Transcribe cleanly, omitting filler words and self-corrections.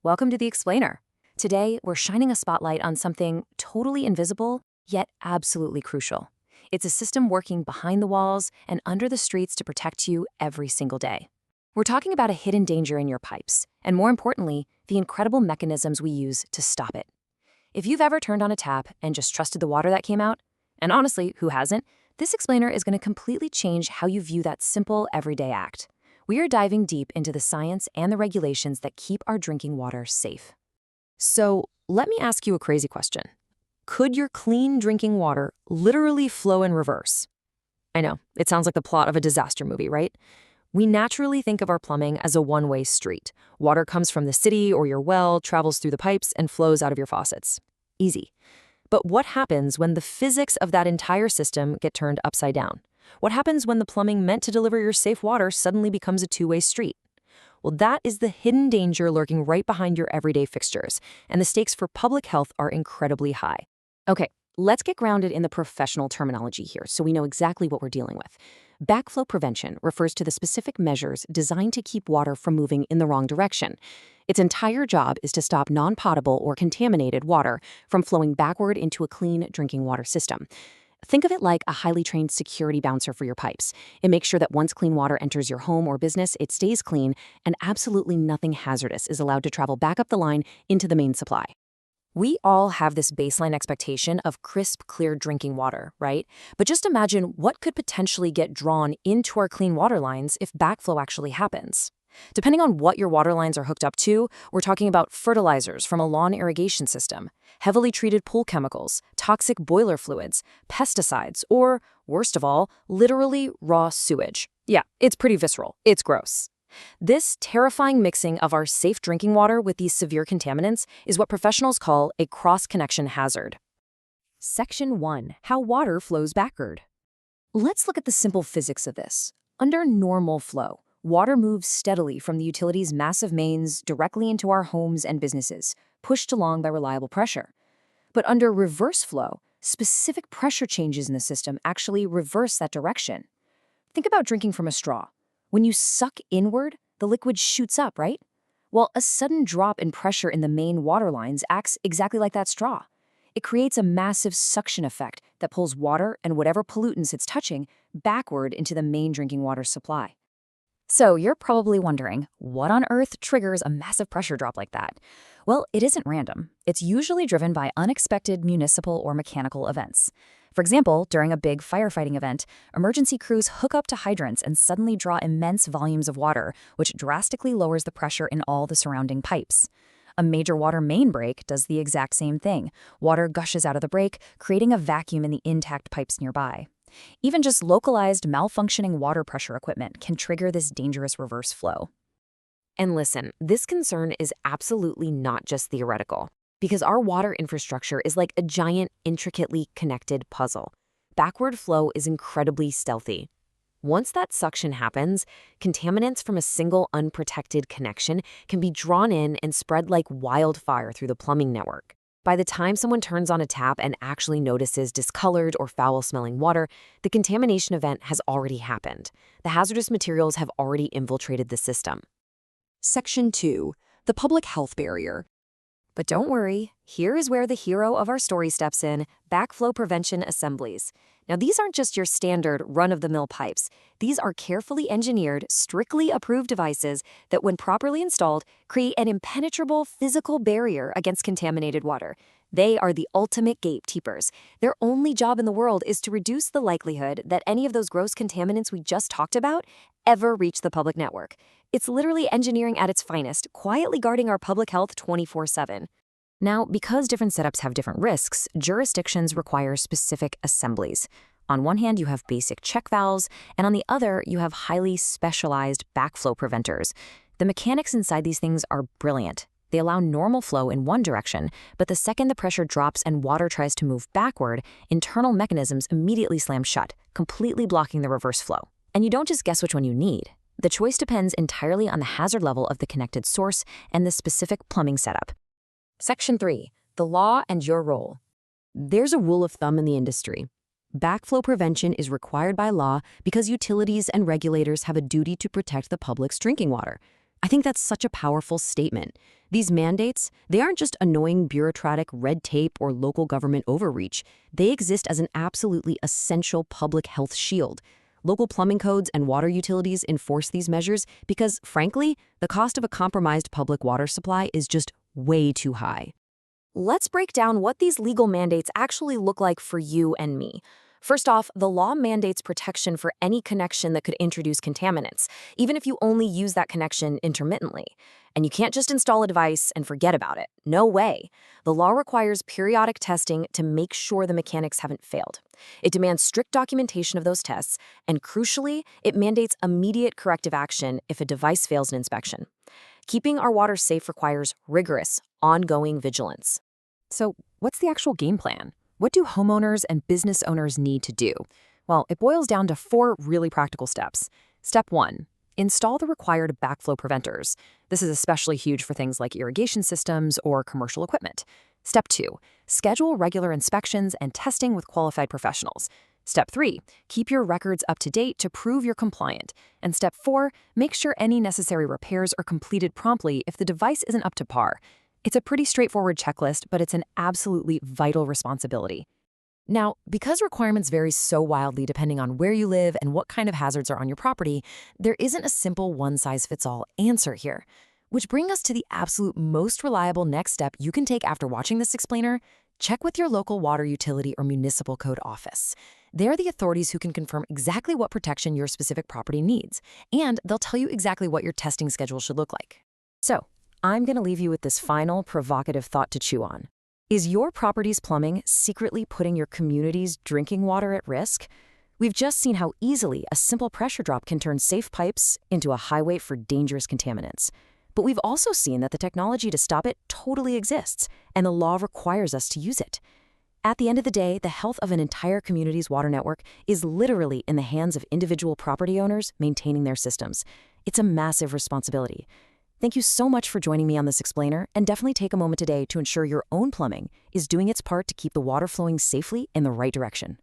Welcome to The Explainer. Today, we're shining a spotlight on something totally invisible, yet absolutely crucial. It's a system working behind the walls and under the streets to protect you every single day. We're talking about a hidden danger in your pipes, and more importantly, the incredible mechanisms we use to stop it. If you've ever turned on a tap and just trusted the water that came out, and honestly, who hasn't, this explainer is going to completely change how you view that simple, everyday act. We are diving deep into the science and the regulations that keep our drinking water safe. So, let me ask you a crazy question. Could your clean drinking water literally flow in reverse? I know, it sounds like the plot of a disaster movie, right? We naturally think of our plumbing as a one-way street. Water comes from the city or your well, travels through the pipes, and flows out of your faucets. Easy. But what happens when the physics of that entire system get turned upside down? What happens when the plumbing meant to deliver your safe water suddenly becomes a two-way street? Well, that is the hidden danger lurking right behind your everyday fixtures, and the stakes for public health are incredibly high. Okay, let's get grounded in the professional terminology here so we know exactly what we're dealing with. Backflow prevention refers to the specific measures designed to keep water from moving in the wrong direction. Its entire job is to stop non-potable or contaminated water from flowing backward into a clean drinking water system. Think of it like a highly trained security bouncer for your pipes. It makes sure that once clean water enters your home or business, it stays clean, and absolutely nothing hazardous is allowed to travel back up the line into the main supply. We all have this baseline expectation of crisp, clear drinking water, right? But just imagine what could potentially get drawn into our clean water lines if backflow actually happens. Depending on what your water lines are hooked up to, we're talking about fertilizers from a lawn irrigation system, heavily treated pool chemicals, toxic boiler fluids, pesticides, or, worst of all, literally raw sewage. Yeah, it's pretty visceral. It's gross. This terrifying mixing of our safe drinking water with these severe contaminants is what professionals call a cross-connection hazard. Section 1. How water flows backward. Let's look at the simple physics of this. Under normal flow, water moves steadily from the utility's massive mains directly into our homes and businesses, pushed along by reliable pressure. But under reverse flow, specific pressure changes in the system actually reverse that direction. Think about drinking from a straw. When you suck inward, the liquid shoots up, right? Well, a sudden drop in pressure in the main water lines acts exactly like that straw. It creates a massive suction effect that pulls water and whatever pollutants it's touching backward into the main drinking water supply. So you're probably wondering, what on earth triggers a massive pressure drop like that? Well, it isn't random. It's usually driven by unexpected municipal or mechanical events. For example, during a big firefighting event, emergency crews hook up to hydrants and suddenly draw immense volumes of water, which drastically lowers the pressure in all the surrounding pipes. A major water main break does the exact same thing. Water gushes out of the break, creating a vacuum in the intact pipes nearby. Even just localized malfunctioning water pressure equipment can trigger this dangerous reverse flow. And listen, this concern is absolutely not just theoretical, because our water infrastructure is like a giant, intricately connected puzzle. Backward flow is incredibly stealthy. Once that suction happens, contaminants from a single unprotected connection can be drawn in and spread like wildfire through the plumbing network. By the time someone turns on a tap and actually notices discolored or foul-smelling water, the contamination event has already happened. The hazardous materials have already infiltrated the system. Section 2. The public health barrier. But don't worry, here is where the hero of our story steps in, backflow prevention assemblies. Now, these aren't just your standard run-of-the-mill pipes. These are carefully engineered, strictly approved devices that, when properly installed, create an impenetrable physical barrier against contaminated water. They are the ultimate gatekeepers. Their only job in the world is to reduce the likelihood that any of those gross contaminants we just talked about ever reach the public network. It's literally engineering at its finest, quietly guarding our public health 24/7. Now, because different setups have different risks, jurisdictions require specific assemblies. On one hand, you have basic check valves, and on the other, you have highly specialized backflow preventers. The mechanics inside these things are brilliant. They allow normal flow in one direction, but the second the pressure drops and water tries to move backward, internal mechanisms immediately slam shut, completely blocking the reverse flow. And you don't just guess which one you need. The choice depends entirely on the hazard level of the connected source and the specific plumbing setup. Section 3. The law and your role. There's a rule of thumb in the industry. Backflow prevention is required by law because utilities and regulators have a duty to protect the public's drinking water. I think that's such a powerful statement. These mandates, they aren't just annoying bureaucratic red tape or local government overreach. They exist as an absolutely essential public health shield. Local plumbing codes and water utilities enforce these measures because, frankly, the cost of a compromised public water supply is just way too high. Let's break down what these legal mandates actually look like for you and me. First off, the law mandates protection for any connection that could introduce contaminants, even if you only use that connection intermittently. And you can't just install a device and forget about it. No way. The law requires periodic testing to make sure the mechanics haven't failed. It demands strict documentation of those tests, and crucially, it mandates immediate corrective action if a device fails an inspection. Keeping our water safe requires rigorous, ongoing vigilance. So, what's the actual game plan? What do homeowners and business owners need to do? Well, it boils down to 4 really practical steps. Step 1. Install the required backflow preventers. This is especially huge for things like irrigation systems or commercial equipment. Step 2. Schedule regular inspections and testing with qualified professionals. Step 3. Keep your records up to date to prove you're compliant. And Step 4. Make sure any necessary repairs are completed promptly if the device isn't up to par. It's a pretty straightforward checklist, but it's an absolutely vital responsibility. Now, because requirements vary so wildly depending on where you live and what kind of hazards are on your property, there isn't a simple one-size-fits-all answer here. Which brings us to the absolute most reliable next step you can take after watching this explainer. Check with your local water utility or municipal code office. They're the authorities who can confirm exactly what protection your specific property needs, and they'll tell you exactly what your testing schedule should look like. So, I'm going to leave you with this final provocative thought to chew on. Is your property's plumbing secretly putting your community's drinking water at risk? We've just seen how easily a simple pressure drop can turn safe pipes into a highway for dangerous contaminants. But we've also seen that the technology to stop it totally exists, and the law requires us to use it. At the end of the day, the health of an entire community's water network is literally in the hands of individual property owners maintaining their systems. It's a massive responsibility. Thank you so much for joining me on this explainer, and definitely take a moment today to ensure your own plumbing is doing its part to keep the water flowing safely in the right direction.